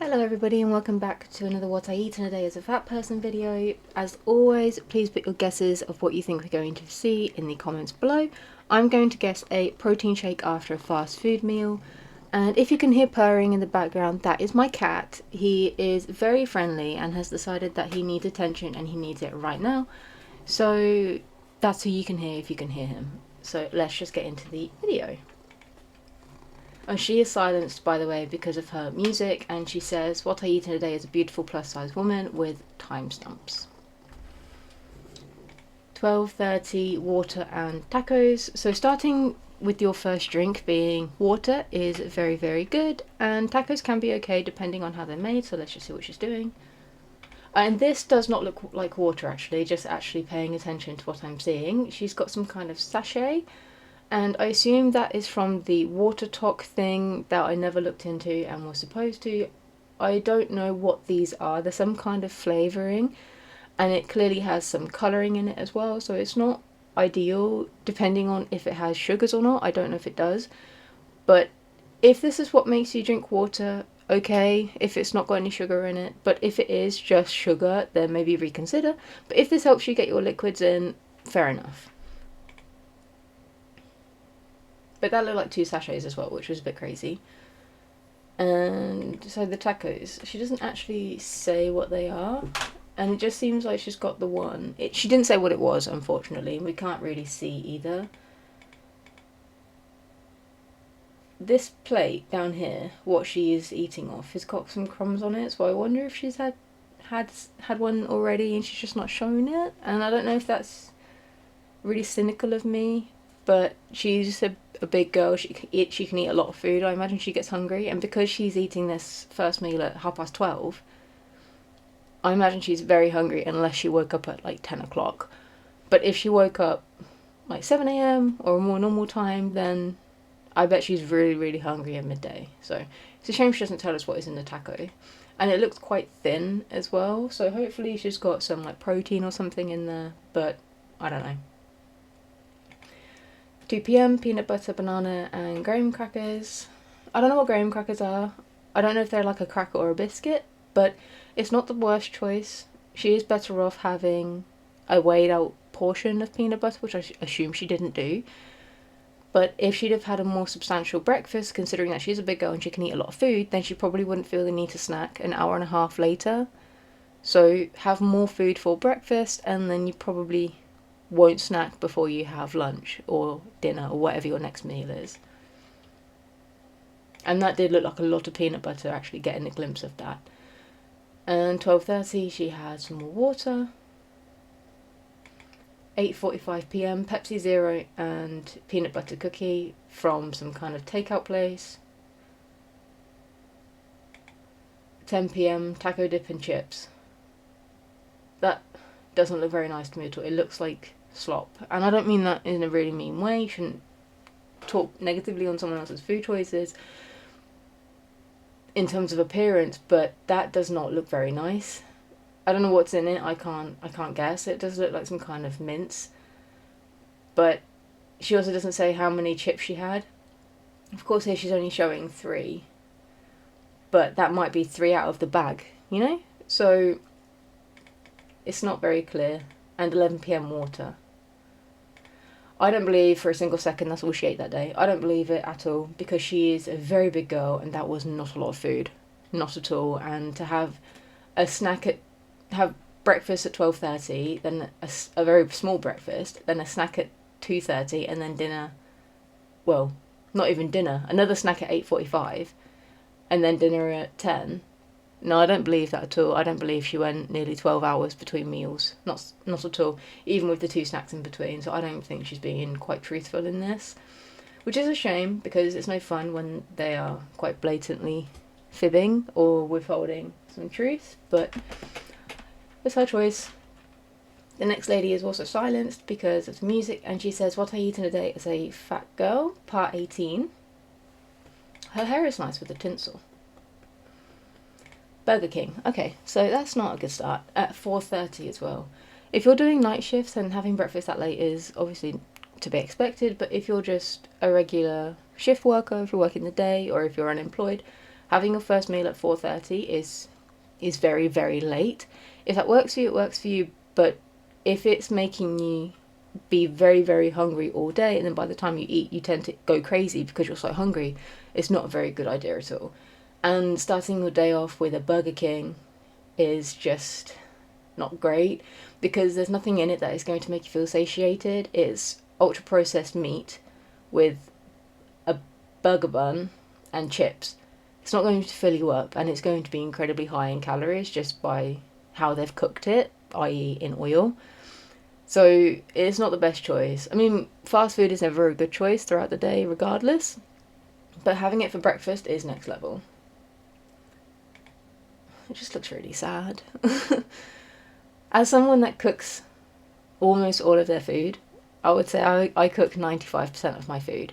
Hello everybody and welcome back to another What I Eat in a Day as a Fat Person video. As always, please put your guesses of what you think we're going to see in the comments below. I'm going to guess a protein shake after a fast food meal. And if you can hear purring in the background, that is my cat. He is very friendly and has decided that he needs attention and he needs it right now. So that's who you can hear if you can hear him. So let's just get into the video. Oh, she is silenced, by the way, because of her music, and she says, "What I eat in a day is a beautiful plus-size woman with timestamps." 12:30, water and tacos. So starting with your first drink being water is very, very good, and tacos can be okay depending on how they're made, so let's just see what she's doing. And this does not look like water, actually, just actually paying attention to what I'm seeing. She's got some kind of sachet, and I assume that is from the water talk thing that I never looked into and was supposed to. I don't know what these are. There's some kind of flavouring, and it clearly has some colouring in it as well, so it's not ideal depending on if it has sugars or not. I don't know if it does, but if this is what makes you drink water, okay, if it's not got any sugar in it. But if it is just sugar, then maybe reconsider. But if this helps you get your liquids in, fair enough. But that looked like 2 sachets as well, which was a bit crazy. And so the tacos, she doesn't actually say what they are, and it just seems like she's got the one. She didn't say what it was, unfortunately. We can't really see either. This plate down here, what she is eating off, has got some crumbs on it, so I wonder if she's had one already and she's just not showing it. And I don't know if that's really cynical of me, but she's a big girl. She can eat a lot of food. I imagine she gets hungry, and because she's eating this first meal at 12:30, I imagine she's very hungry unless she woke up at like 10 o'clock. But if she woke up like 7 a.m. or a more normal time, then I bet she's really, really hungry at midday. So it's a shame she doesn't tell us what is in the taco. And it looks quite thin as well, so hopefully she's got some like protein or something in there, but I don't know. 2 p.m, peanut butter, banana and graham crackers. I don't know what graham crackers are. I don't know if they're like a cracker or a biscuit, but it's not the worst choice. She is better off having a weighed out portion of peanut butter, which I assume she didn't do. But if she'd have had a more substantial breakfast, considering that she's a big girl and she can eat a lot of food, then she probably wouldn't feel the need to snack an hour and a half later. So have more food for breakfast, and then you probably won't snack before you have lunch or dinner or whatever your next meal is. And that did look like a lot of peanut butter, actually getting a glimpse of that. And 12:30 she had some more water. 8:45 p.m, Pepsi Zero and peanut butter cookie from some kind of takeout place. 10 p.m, taco dip and chips. That doesn't look very nice to me at all. It looks like slop, and I don't mean that in a really mean way. You shouldn't talk negatively on someone else's food choices in terms of appearance, but that does not look very nice. I don't know what's in it. I can't guess. It does look like some kind of mince, but she also doesn't say how many chips she had. Of course here she's only showing 3, but that might be 3 out of the bag, you know, so it's not very clear. And 11 p.m. water. I don't believe for a single second that's all she ate that day. I don't believe it at all, because she is a very big girl and that was not a lot of food. Not at all. And to have have breakfast at 12:30, then a very small breakfast, then a snack at 2:30, and then dinner, well, not even dinner, another snack at 8:45, and then dinner at 10. No, I don't believe that at all. I don't believe she went nearly 12 hours between meals. Not at all. Even with the 2 snacks in between. So I don't think she's being quite truthful in this. Which is a shame, because it's no fun when they are quite blatantly fibbing or withholding some truth. But it's her choice. The next lady is also silenced because of the music. And she says, "What I eat in a day as a fat girl, part 18. Her hair is nice with the tinsel. Burger King. Okay, so that's not a good start. At 4:30 as well. If you're doing night shifts, then having breakfast that late is obviously to be expected, but if you're just a regular shift worker, if you're working the day, or if you're unemployed, Having your first meal at 4:30 is very, very late. If that works for you, it works for you. But if it's making you be very, very hungry all day, and then by the time you eat, you tend to go crazy because you're so hungry, it's not a very good idea at all. And starting your day off with a Burger King is just not great because there's nothing in it that is going to make you feel satiated. It's ultra processed meat with a burger bun and chips. It's not going to fill you up, and it's going to be incredibly high in calories just by how they've cooked it, i.e., in oil. So it's not the best choice. I mean, fast food is never a good choice throughout the day, regardless, but having it for breakfast is next level. It just looks really sad. As someone that cooks almost all of their food, I would say I cook 95% of my food.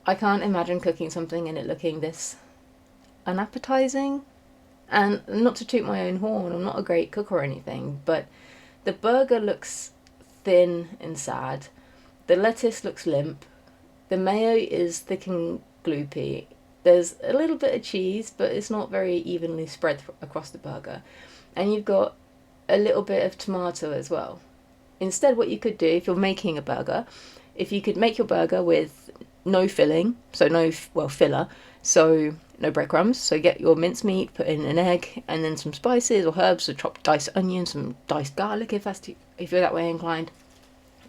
I can't imagine cooking something and it looking this unappetizing. And not to toot my own horn, I'm not a great cook or anything, but the burger looks thin and sad. The lettuce looks limp. The mayo is thick and gloopy. There's a little bit of cheese, but it's not very evenly spread across the burger. And you've got a little bit of tomato as well. Instead, what you could do if you're making a burger, if you could make your burger with no filling, so no, well, filler, so no breadcrumbs, so get your mincemeat, put in an egg, and then some spices or herbs, so chopped diced onions, some diced garlic if you're that way inclined.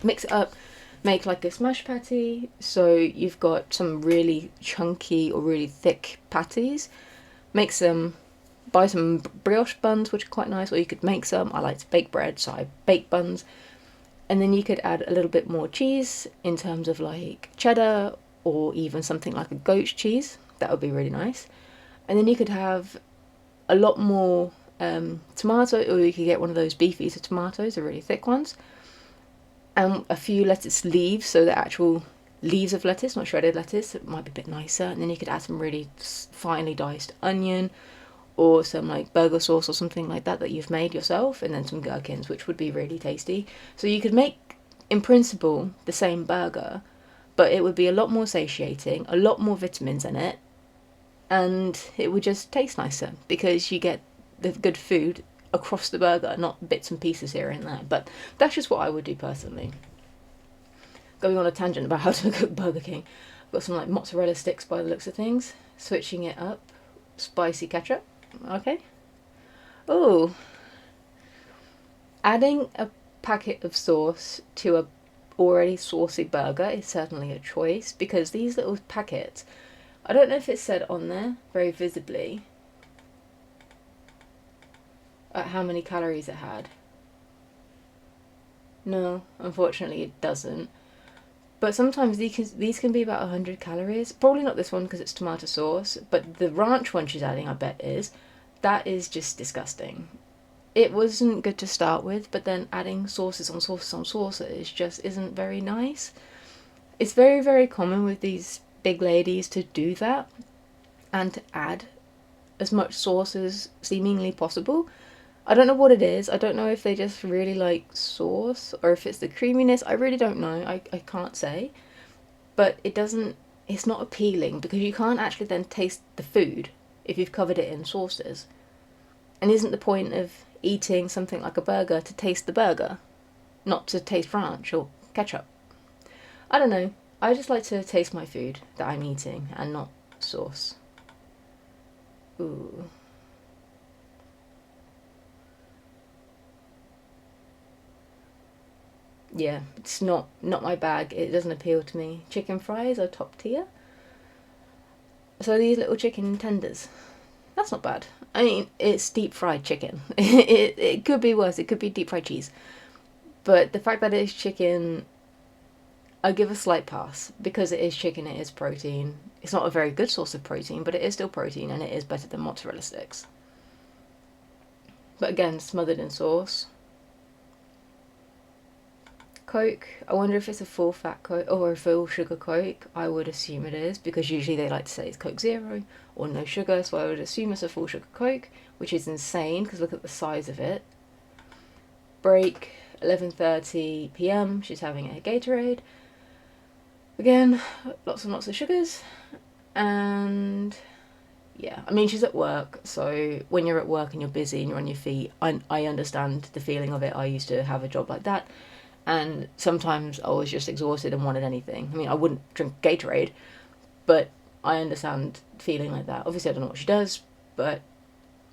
Mix it up, make like a smash patty, so you've got some really chunky or really thick patties. Make some, buy some brioche buns, which are quite nice, or you could make some. I like to bake bread, so I bake buns. And then you could add a little bit more cheese in terms of like cheddar or even something like a goat's cheese. That would be really nice. And then you could have a lot more tomato, or you could get one of those beef eater tomatoes, the really thick ones, and a few lettuce leaves, so the actual leaves of lettuce, not shredded lettuce. It might be a bit nicer. And then you could add some really finely diced onion, or some like burger sauce or something like that you've made yourself, and then some gherkins, which would be really tasty. So you could make, in principle, the same burger, but it would be a lot more satiating, a lot more vitamins in it, and it would just taste nicer because you get the good food across the burger, not bits and pieces here and there. But that's just what I would do personally. Going on a tangent about how to cook Burger King. I've got some like mozzarella sticks by the looks of things. Switching it up. Spicy ketchup. Okay. Oh. Adding a packet of sauce to a already saucy burger is certainly a choice, because these little packets, I don't know if it said on there very visibly how many calories it had. No, unfortunately it doesn't. But sometimes these can be about 100 calories. Probably not this one because it's tomato sauce, but the ranch one she's adding, I bet is. That is just disgusting. It wasn't good to start with, but then adding sauces on sauces on sauces just isn't very nice. It's very, very common with these big ladies to do that and to add as much sauce as seemingly possible. I don't know what it is. I don't know if they just really like sauce or if it's the creaminess. I really don't know. I can't say. But it's not appealing because you can't actually then taste the food if you've covered it in sauces. And isn't the point of eating something like a burger to taste the burger, not to taste ranch or ketchup? I don't know. I just like to taste my food that I'm eating and not sauce. Ooh. Yeah, it's not my bag. It doesn't appeal to me. Chicken fries are top tier. So these little chicken tenders, that's not bad. I mean, it's deep fried chicken. It could be worse. It could be deep fried cheese. But the fact that it is chicken, I give a slight pass because it is chicken. It is protein. It's not a very good source of protein, but it is still protein, and it is better than mozzarella sticks. But again, smothered in sauce. Coke, I wonder if it's a full fat Coke or a full sugar Coke. I would assume it is, because usually they like to say it's Coke Zero or no sugar, so I would assume it's a full sugar Coke, which is insane because look at the size of it. Break, 11:30 p.m. She's having a Gatorade. Again, lots and lots of sugars, and yeah, I mean, she's at work, so when you're at work and you're busy and you're on your feet, I understand the feeling of it. I used to have a job like that, and sometimes I was just exhausted and wanted anything. I mean, I wouldn't drink Gatorade, but I understand feeling like that. Obviously, I don't know what she does, but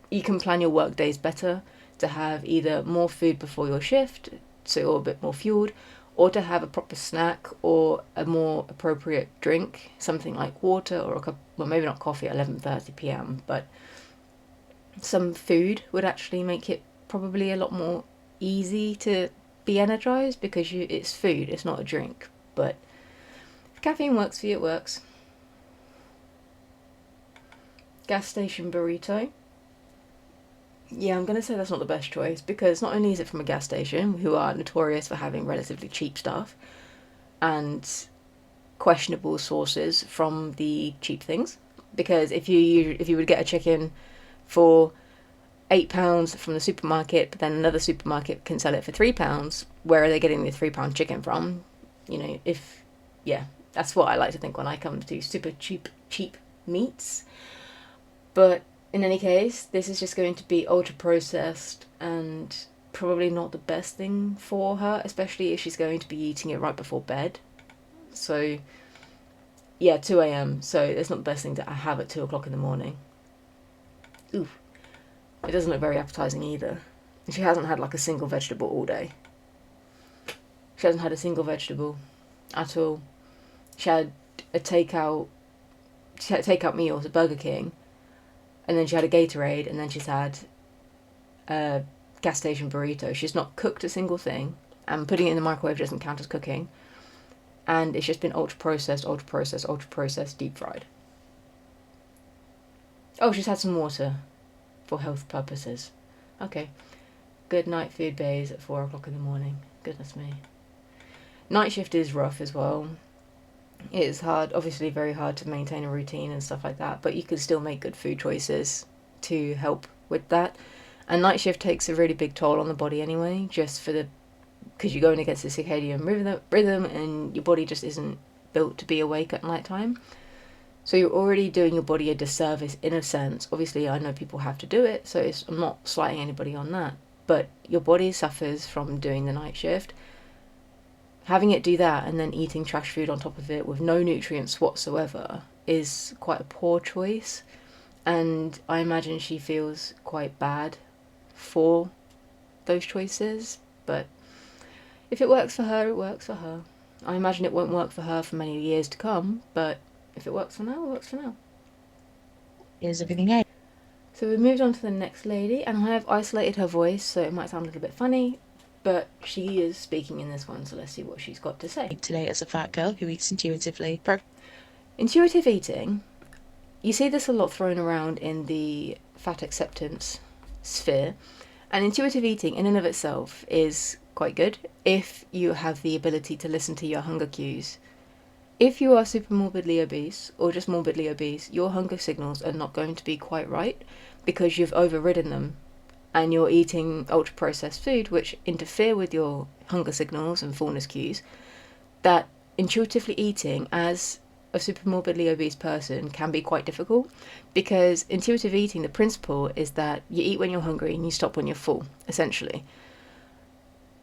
you can plan your work days better to have either more food before your shift, so you're a bit more fueled, or to have a proper snack or a more appropriate drink, something like water or a cup, well, maybe not coffee at 11:30 p.m., but some food would actually make it probably a lot more easy to be energized because it's food, it's not a drink. But if caffeine works for you, it works. Gas station burrito. Yeah, I'm going to say that's not the best choice because not only is it from a gas station, who are notorious for having relatively cheap stuff, and questionable sources from the cheap things. Because if you would get a chicken for £8 from the supermarket, but then another supermarket can sell it for £3, where are they getting the £3 chicken from? You know, if yeah, that's what I like to think when I come to super cheap meats. But in any case, this is just going to be ultra processed and probably not the best thing for her, especially if she's going to be eating it right before bed. So, yeah, 2 a.m. So it's not the best thing to have at 2 o'clock in the morning. Ooh, it doesn't look very appetizing either. She hasn't had like a single vegetable all day. She hasn't had a single vegetable at all. She had a takeout. She had takeout meals at Burger King, and then she had a Gatorade, and then she's had a gas station burrito. She's not cooked a single thing, and putting it in the microwave doesn't count as cooking. And it's just been ultra processed, deep fried. Oh, she's had some water for health purposes. Okay. Good night food bays at 4 o'clock in the morning. Goodness me. Night shift is rough as well. It is hard, obviously very hard to maintain a routine and stuff like that, but you can still make good food choices to help with that. And night shift takes a really big toll on the body anyway, just for the because you're going against the circadian rhythm and your body just isn't built to be awake at night time. So you're already doing your body a disservice in a sense. Obviously, I know people have to do it, so I'm not slighting anybody on that. But your body suffers from doing the night shift. Having it do that and then eating trash food on top of it with no nutrients whatsoever is quite a poor choice. And I imagine she feels quite bad for those choices. But if it works for her, it works for her. I imagine it won't work for her for many years to come, but if it works for now, it works for now. Is everything okay? So we've moved on to the next lady, and I have isolated her voice, so it might sound a little bit funny, but she is speaking in this one, so let's see what she's got to say. Today, as a fat girl who eats intuitively. Intuitive eating, you see this a lot thrown around in the fat acceptance sphere, and intuitive eating in and of itself is quite good if you have the ability to listen to your hunger cues. If you are super morbidly obese or just morbidly obese, your hunger signals are not going to be quite right because you've overridden them and you're eating ultra processed food which interfere with your hunger signals and fullness cues. That intuitively eating as a super morbidly obese person can be quite difficult because intuitive eating, the principle is that you eat when you're hungry and you stop when you're full, essentially.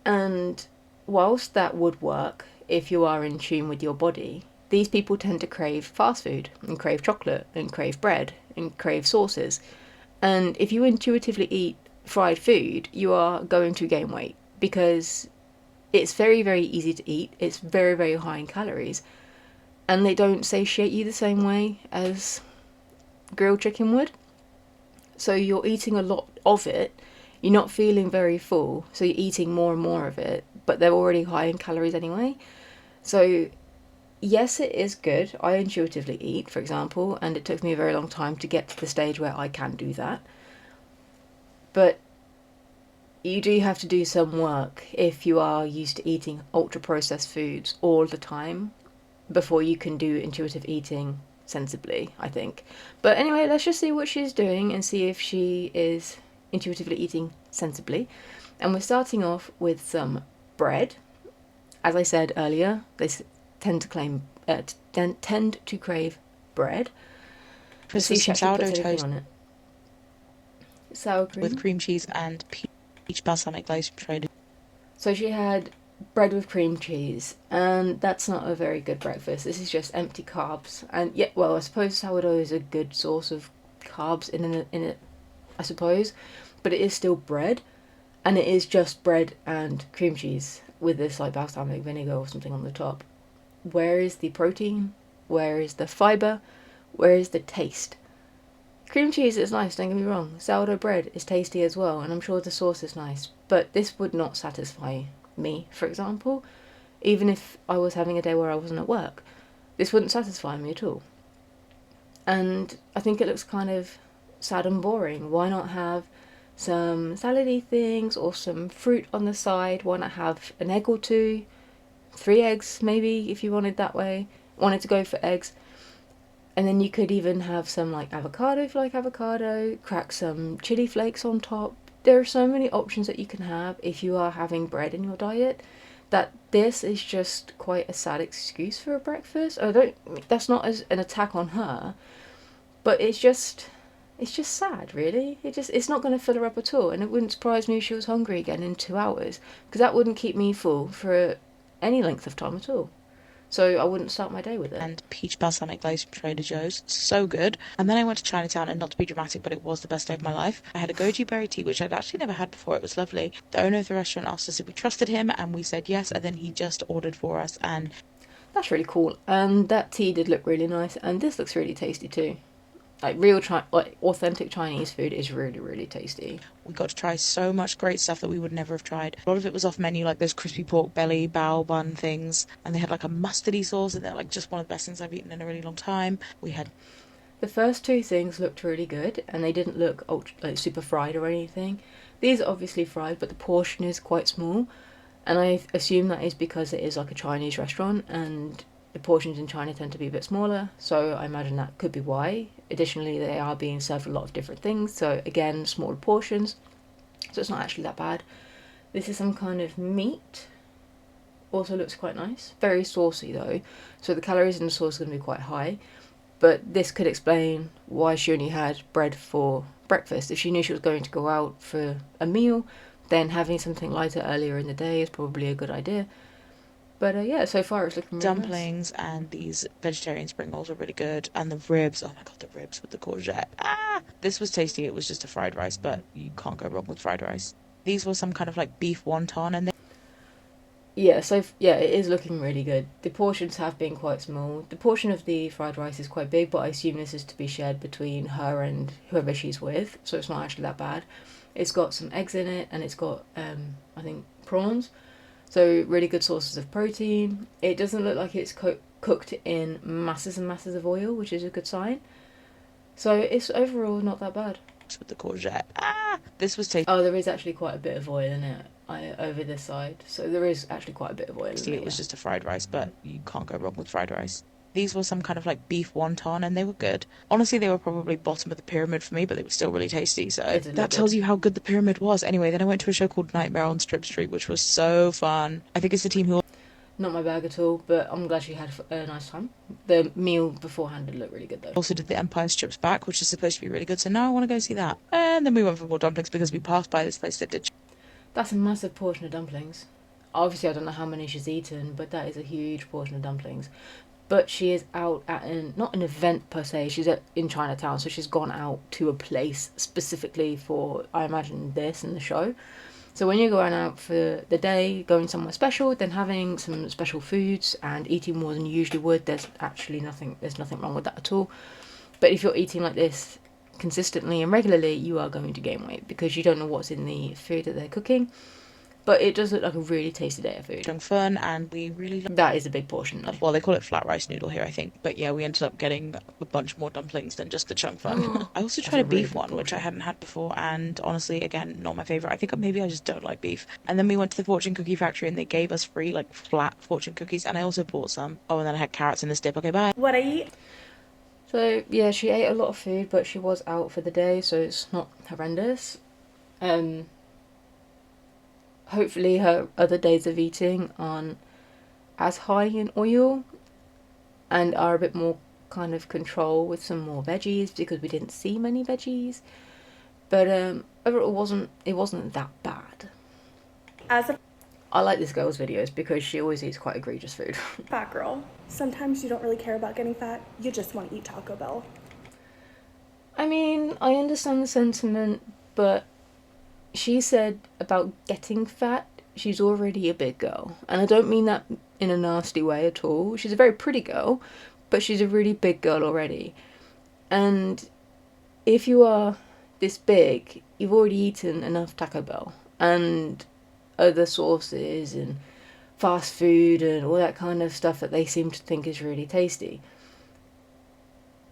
And whilst that would work if you are in tune with your body, these people tend to crave fast food and crave chocolate and crave bread and crave sauces. And if you intuitively eat fried food, you are going to gain weight because it's very, very easy to eat. It's very, very high in calories. And they don't satiate you the same way as grilled chicken would. So you're eating a lot of it. You're not feeling very full, so you're eating more and more of it, but they're already high in calories anyway. So yes, it is good. I intuitively eat, for example, and it took me a very long time to get to the stage where I can do that. But you do have to do some work if you are used to eating ultra processed foods all the time before you can do intuitive eating sensibly, I think. But anyway, let's just see what she's doing and see if she is intuitively eating sensibly. And we're starting off with some bread. As I said earlier, they tend to crave bread. Let's see if she some actually puts sourdough anything toast on it. Sour with cream. cream cheese and peach balsamic glaze from Trader. So she had bread with cream cheese, and that's not a very good breakfast. This is just empty carbs. And yeah, well, I suppose sourdough is a good source of carbs in it, I suppose, but it is still bread, and it is just bread and cream cheese with this like balsamic vinegar or something on the top. Where is the protein? Where is the fiber? Where is the taste? Cream cheese is nice, don't get me wrong. Sourdough bread is tasty as well, and I'm sure the sauce is nice, but this would not satisfy me, for example, even if I was having a day where I wasn't at work. This wouldn't satisfy me at all. And I think it looks kind of sad and boring. Why not have some salady things or some fruit on the side? Why not have an egg or two? 3 eggs, maybe, if you wanted that way. Wanted to go for eggs. And then you could even have some like avocado if you like avocado, crack some chili flakes on top. There are so many options that you can have if you are having bread in your diet that this is just quite a sad excuse for a breakfast. I don't that's not as an attack on her, but it's just sad, really. It's not going to fill her up at all, and it wouldn't surprise me if she was hungry again in 2 hours because that wouldn't keep me full for any length of time at all. So I wouldn't start my day with it. And peach balsamic glaze from Trader Joe's. So good. And then I went to Chinatown, and not to be dramatic, but it was the best day of my life. I had a goji berry tea, which I'd actually never had before. It was lovely. The owner of the restaurant asked us if we trusted him, and we said yes, and then he just ordered for us, and That's really cool. And that tea did look really nice, and this looks really tasty too. Like real like authentic Chinese food is really really tasty. we got to try so much great stuff that we would never have tried. A lot of it was off menu, like those crispy pork belly, bao bun things, and they had like a mustardy sauce, and they're like just one of the best things I've eaten in a really long time. We had The first two things looked really good, and they didn't look like super fried or anything. These are obviously fried, but the portion is quite small, and I assume that is because it is like a Chinese restaurant, and the portions in China tend to be a bit smaller. So I imagine that could be why. Additionally, they are being served a lot of different things, so again, smaller portions. So it's not actually that bad. This is some kind of meat. Also looks quite nice. Very saucy though, so the calories in the sauce are going to be quite high. But this could explain why she only had bread for breakfast. If she knew she was going to go out for a meal, then having something lighter earlier in the day is probably a good idea. But yeah, so far it's looking really nice. dumplings, and these vegetarian spring rolls are really good. And the ribs, oh my god, the ribs with the courgette. Ah! This was tasty. It was just a fried rice, but you can't go wrong with fried rice. These were some kind of like beef wonton, and Yeah, so yeah, it is looking really good. The portions have been quite small. The portion of the fried rice is quite big, but I assume this is to be shared between her and whoever she's with, so it's not actually that bad. It's got some eggs in it, and it's got I think prawns, so really good sources of protein. It doesn't look like it's cooked in masses and masses of oil, which is a good sign. So it's overall not that bad. with the courgette. Ah! This was tasty. Oh, there is actually quite a bit of oil in it. Over this side, so there is actually quite a bit of oil in it. It was just a fried rice, but you can't go wrong with fried rice. These were some kind of like beef wonton, and they were good. Honestly, they were probably bottom of the pyramid for me, but they were still really tasty. So that tells you how good the pyramid was. Anyway, then I went to a show called Nightmare on Strip Street, which was so fun. I think it's the team who Not my bag at all, but I'm glad she had a nice time. The meal beforehand did look really good though. also did the Empire Strips Back, which is supposed to be really good. So now I want to go see that. And then we went for more dumplings because we passed by this place that did. That's a massive portion of dumplings. Obviously, I don't know how many she's eaten, but that is a huge portion of dumplings. But she is out at not an event per se. She's in Chinatown, so she's gone out to a place specifically for, I imagine, this and the show. So when you're going out for the day, going somewhere special, then having some special foods and eating more than you usually would, there's nothing wrong with that at all. But if you're eating like this consistently and regularly, you are going to gain weight because you don't know what's in the food that they're cooking. But it does look like a really tasty day of food. Chung fun, and we really that is a big portion though. Well, they call it flat rice noodle here, I think. But yeah, we ended up getting a bunch more dumplings than just the chung fun. I also tried a beef one, which I hadn't had before, and honestly, again, not my favorite. I think maybe I just don't like beef. And then we went to the fortune cookie factory, and they gave us free like flat fortune cookies, and I also bought some. Oh, and then I had carrots in this dip. Okay, bye. What I eat? So yeah, she ate a lot of food, but she was out for the day, so it's not horrendous. Hopefully her other days of eating aren't as high in oil and are a bit more kind of control with some more veggies because we didn't see many veggies. But overall, it wasn't that bad. I like this girl's videos because she always eats quite egregious food. Fat girl. Sometimes you don't really care about getting fat. You just want to eat Taco Bell. I mean, I understand the sentiment, but she said about getting fat, she's already a big girl. And I don't mean that in a nasty way at all. She's a very pretty girl, but she's a really big girl already. And if you are this big, you've already eaten enough Taco Bell and other sauces and fast food and all that kind of stuff that they seem to think is really tasty.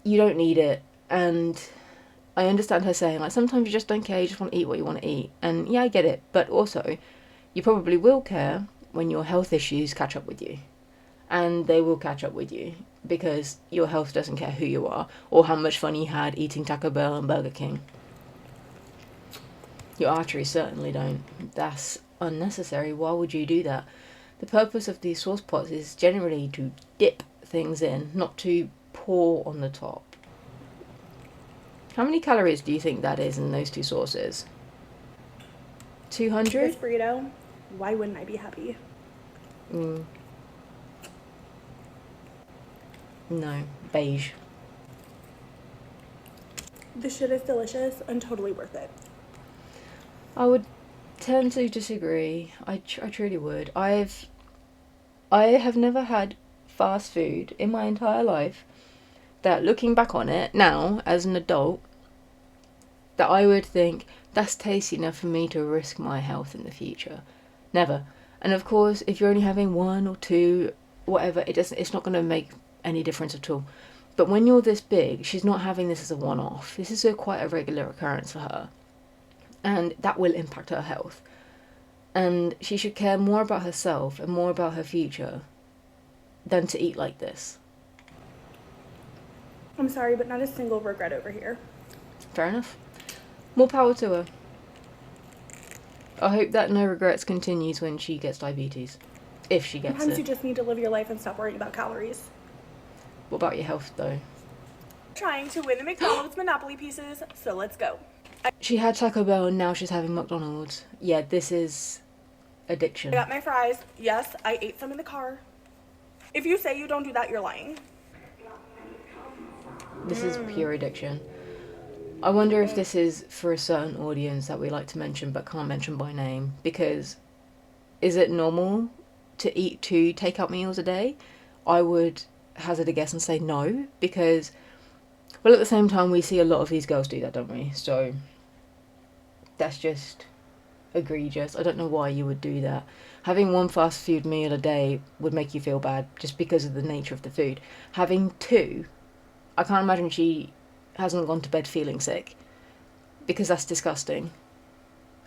You don't need it. And I understand her saying, like, sometimes you just don't care, you just want to eat what you want to eat. And yeah, I get it. But also, you probably will care when your health issues catch up with you. And they will catch up with you because your health doesn't care who you are or how much fun you had eating Taco Bell and Burger King. Your arteries certainly don't. That's unnecessary. Why would you do that? The purpose of these sauce pots is generally to dip things in, not to pour on the top. How many calories do you think that is in those two sauces? 200? This burrito, why wouldn't I be happy? No, beige. This shit is delicious and totally worth it. I would tend to disagree. I truly would. I have never had fast food in my entire life that, looking back on it now as an adult, that I would think that's tasty enough for me to risk my health in the future. Never. And of course, if you're only having one or two, whatever, it's not going to make any difference at all. But when you're this big, she's not having this as a one-off. This is quite a regular occurrence for her. And that will impact her health. And she should care more about herself and more about her future than to eat like this. I'm sorry, but not a single regret over here. Fair enough. More power to her. I hope that no regrets continues when she gets diabetes. If she gets Sometimes it. you just need to live your life and stop worrying about calories. What about your health, though? Trying to win the McDonald's Monopoly pieces, so let's go. She had Taco Bell and now she's having McDonald's. Yeah, this is addiction. I got my fries. Yes, I ate some in the car. If you say you don't do that, you're lying. This is pure addiction. I wonder if this is for a certain audience that we like to mention but can't mention by name. Because is it normal to eat 2 takeout meals a day? I would hazard a guess and say no. Because, well, at the same time, we see a lot of these girls do that, don't we? So that's just egregious. I don't know why you would do that. Having 1 fast food meal a day would make you feel bad just because of the nature of the food. Having 2, I can't imagine she hasn't gone to bed feeling sick, because that's disgusting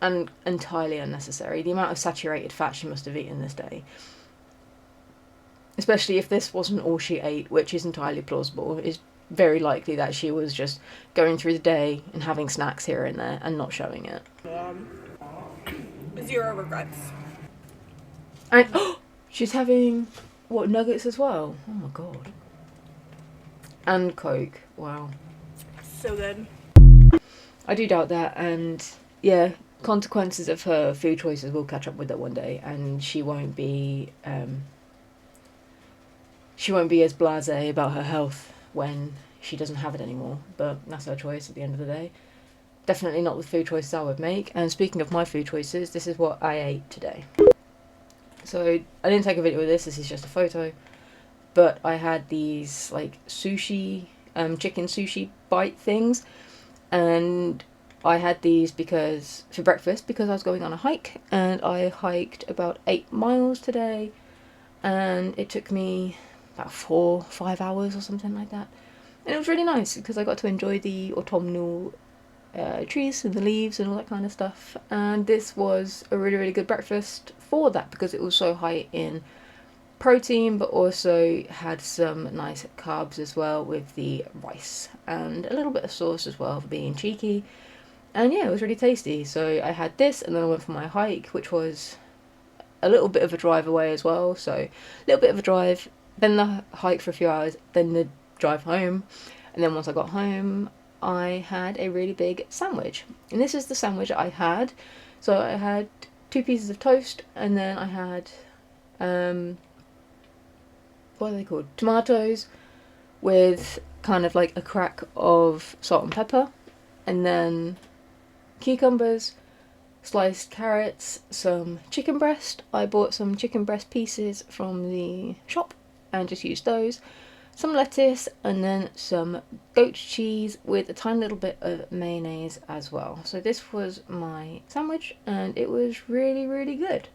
and entirely unnecessary. The amount of saturated fat she must have eaten this day, especially if this wasn't all she ate, which is entirely plausible, is very likely that she was just going through the day and having snacks here and there and not showing it. 0 regrets. And she's having nuggets as well. Oh my god. And Coke. Wow. So good. I do doubt that, and yeah, consequences of her food choices will catch up with her one day, and she won't be as blasé about her health when she doesn't have it anymore. But that's her choice at the end of the day. Definitely not the food choices I would make. And speaking of my food choices, this is what I ate today. So I didn't take a video of this is just a photo, but I had these like sushi, chicken sushi bite things, and I had these for breakfast because I was going on a hike, and I hiked about 8 miles today, and it took me about 4-5 hours or something like that, and it was really nice because I got to enjoy the autumnal trees and the leaves and all that kind of stuff, and this was a really, really good breakfast for that because it was so high in protein but also had some nice carbs as well with the rice and a little bit of sauce as well for being cheeky. And yeah, it was really tasty. So I had this and then I went for my hike, which was a little bit of a drive away as well, so a little bit of a drive, then the hike for a few hours, then the drive home. And then once I got home, I had a really big sandwich. And this is the sandwich I had. So I had 2 pieces of toast, and then I had, what are they called? Tomatoes with kind of like a crack of salt and pepper, and then cucumbers, sliced carrots, some chicken breast. I bought some chicken breast pieces from the shop and just used those. Some lettuce, and then some goat cheese with a tiny little bit of mayonnaise as well. So this was my sandwich, and it was really, really good.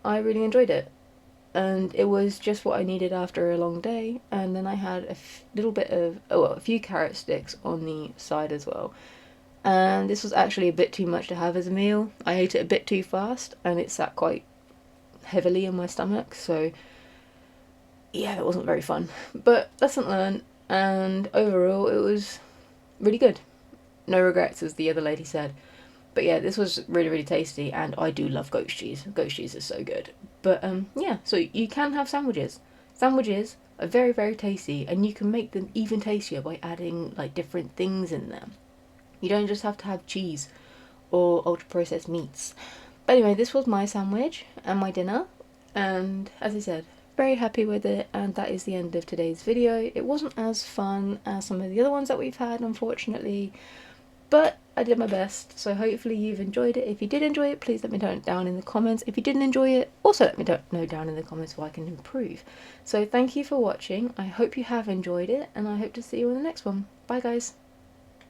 I really enjoyed it, and it was just what I needed after a long day. And then I had little bit of, a few carrot sticks on the side as well. And this was actually a bit too much to have as a meal. I ate it a bit too fast, and it sat quite heavily in my stomach, so yeah, that wasn't very fun. But lesson learned, and overall it was really good. No regrets, as the other lady said. But yeah, this was really, really tasty, and I do love goat cheese. Goat cheese is so good. But yeah, so you can have sandwiches. Sandwiches are very, very tasty, and you can make them even tastier by adding like different things in them. You don't just have to have cheese or ultra processed meats. But anyway, this was my sandwich and my dinner, and as I said, very happy with it, and that is the end of today's video. It wasn't as fun as some of the other ones that we've had, unfortunately, but I did my best, so hopefully you've enjoyed it. If you did enjoy it, please let me know down in the comments. If you didn't enjoy it, also let me know down in the comments so I can improve. So thank you for watching. I hope you have enjoyed it, and I hope to see you in the next one. Bye guys.